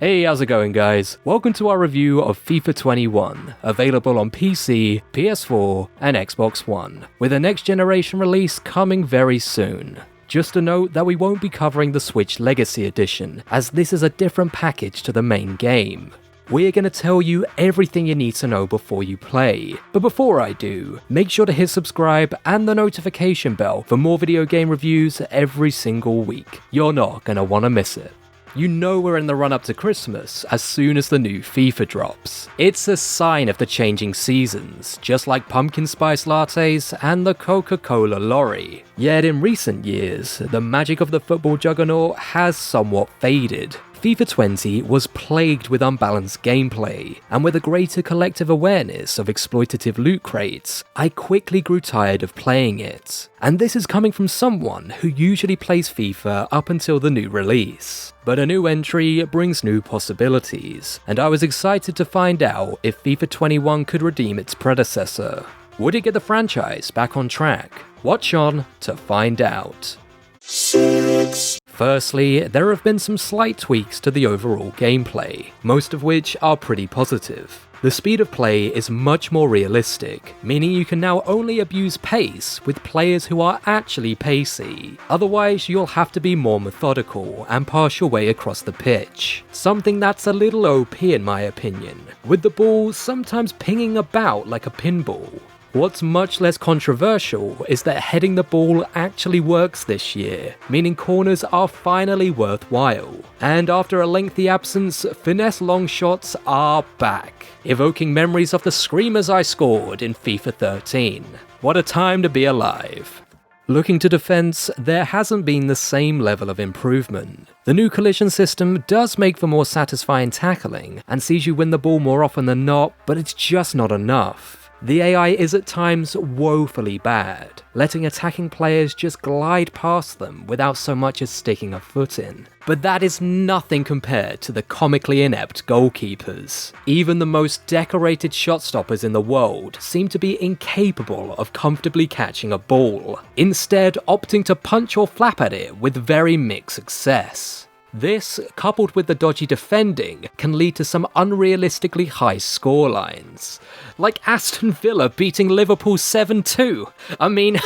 Hey, how's it going guys? Welcome to our review of FIFA 21, available on PC, PS4 and Xbox One, with a next generation release coming very soon. Just a note that we won't be covering the Switch Legacy Edition, as this is a different package to the main game. We're going to tell you everything you need to know before you play. But before I do, make sure to hit subscribe and the notification bell for more video game reviews every single week. You're not going to want to miss it. You know we're in the run-up to Christmas as soon as the new FIFA drops. It's a sign of the changing seasons, just like pumpkin spice lattes and the Coca-Cola lorry. Yet in recent years, the magic of the football juggernaut has somewhat faded. FIFA 20 was plagued with unbalanced gameplay, and with a greater collective awareness of exploitative loot crates, I quickly grew tired of playing it. And this is coming from someone who usually plays FIFA up until the new release. But a new entry brings new possibilities, and I was excited to find out if FIFA 21 could redeem its predecessor. Would it get the franchise back on track? Watch on to find out. CeX. Firstly, there have been some slight tweaks to the overall gameplay, most of which are pretty positive. The speed of play is much more realistic, meaning you can now only abuse pace with players who are actually pacey. Otherwise, you'll have to be more methodical and pass your way across the pitch. Something that's a little OP in my opinion, with the ball sometimes pinging about like a pinball. What's much less controversial is that heading the ball actually works this year, meaning corners are finally worthwhile. And after a lengthy absence, finesse long shots are back, evoking memories of the screamers I scored in FIFA 13. What a time to be alive. Looking to defense, there hasn't been the same level of improvement. The new collision system does make for more satisfying tackling and sees you win the ball more often than not, but it's just not enough. The AI is at times woefully bad, letting attacking players just glide past them without so much as sticking a foot in. But that is nothing compared to the comically inept goalkeepers. Even the most decorated shot stoppers in the world seem to be incapable of comfortably catching a ball, instead opting to punch or flap at it with very mixed success. This, coupled with the dodgy defending, can lead to some unrealistically high scorelines. Like Aston Villa beating Liverpool 7-2. I mean,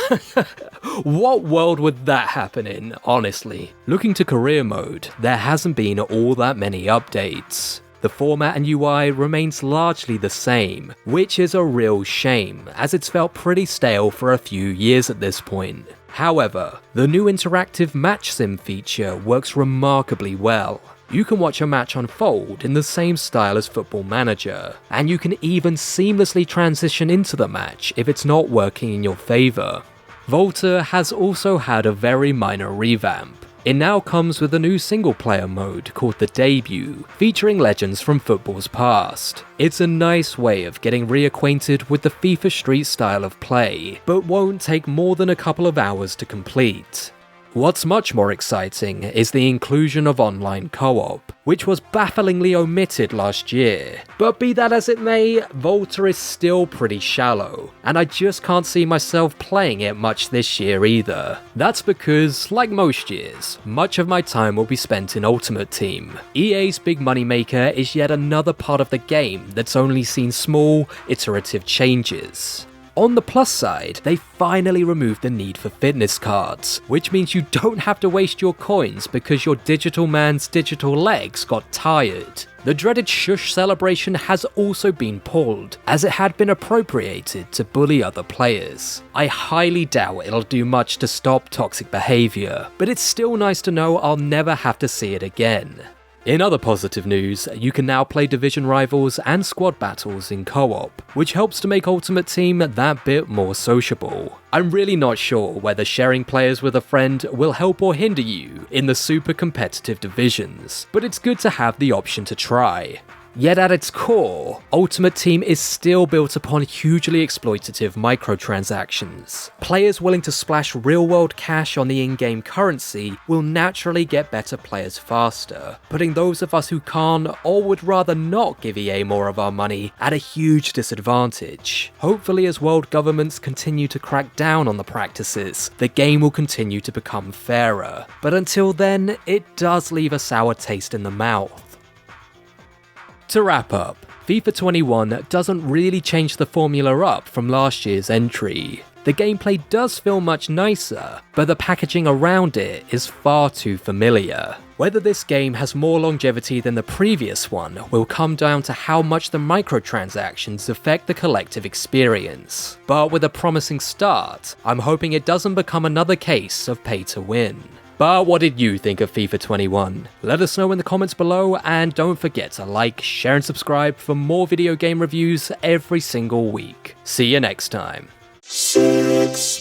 what world would that happen in, honestly? Looking to career mode, there hasn't been all that many updates. The format and UI remains largely the same, which is a real shame, as it's felt pretty stale for a few years at this point. However, the new interactive match sim feature works remarkably well. You can watch a match unfold in the same style as Football Manager, and you can even seamlessly transition into the match if it's not working in your favour. Volta has also had a very minor revamp. It now comes with a new single-player mode called The Debut, featuring legends from football's past. It's a nice way of getting reacquainted with the FIFA Street style of play, but won't take more than a couple of hours to complete. What's much more exciting is the inclusion of online co-op, which was bafflingly omitted last year. But be that as it may, Volta is still pretty shallow, and I just can't see myself playing it much this year either. That's because, like most years, much of my time will be spent in Ultimate Team. EA's big moneymaker is yet another part of the game that's only seen small, iterative changes. On the plus side, they finally removed the need for fitness cards, which means you don't have to waste your coins because your digital man's digital legs got tired. The dreaded shush celebration has also been pulled, as it had been appropriated to bully other players. I highly doubt it'll do much to stop toxic behaviour, but it's still nice to know I'll never have to see it again. In other positive news, you can now play division rivals and squad battles in co-op, which helps to make Ultimate Team that bit more sociable. I'm really not sure whether sharing players with a friend will help or hinder you in the super competitive divisions, but it's good to have the option to try. Yet at its core, Ultimate Team is still built upon hugely exploitative microtransactions. Players willing to splash real-world cash on the in-game currency will naturally get better players faster, putting those of us who can't or would rather not give EA more of our money at a huge disadvantage. Hopefully, as world governments continue to crack down on the practices, the game will continue to become fairer. But until then, it does leave a sour taste in the mouth. To wrap up, FIFA 21 doesn't really change the formula up from last year's entry. The gameplay does feel much nicer, but the packaging around it is far too familiar. Whether this game has more longevity than the previous one will come down to how much the microtransactions affect the collective experience. But with a promising start, I'm hoping it doesn't become another case of pay to win. But what did you think of FIFA 21? Let us know in the comments below, and don't forget to like, share and subscribe for more video game reviews every single week. See you next time. CeX.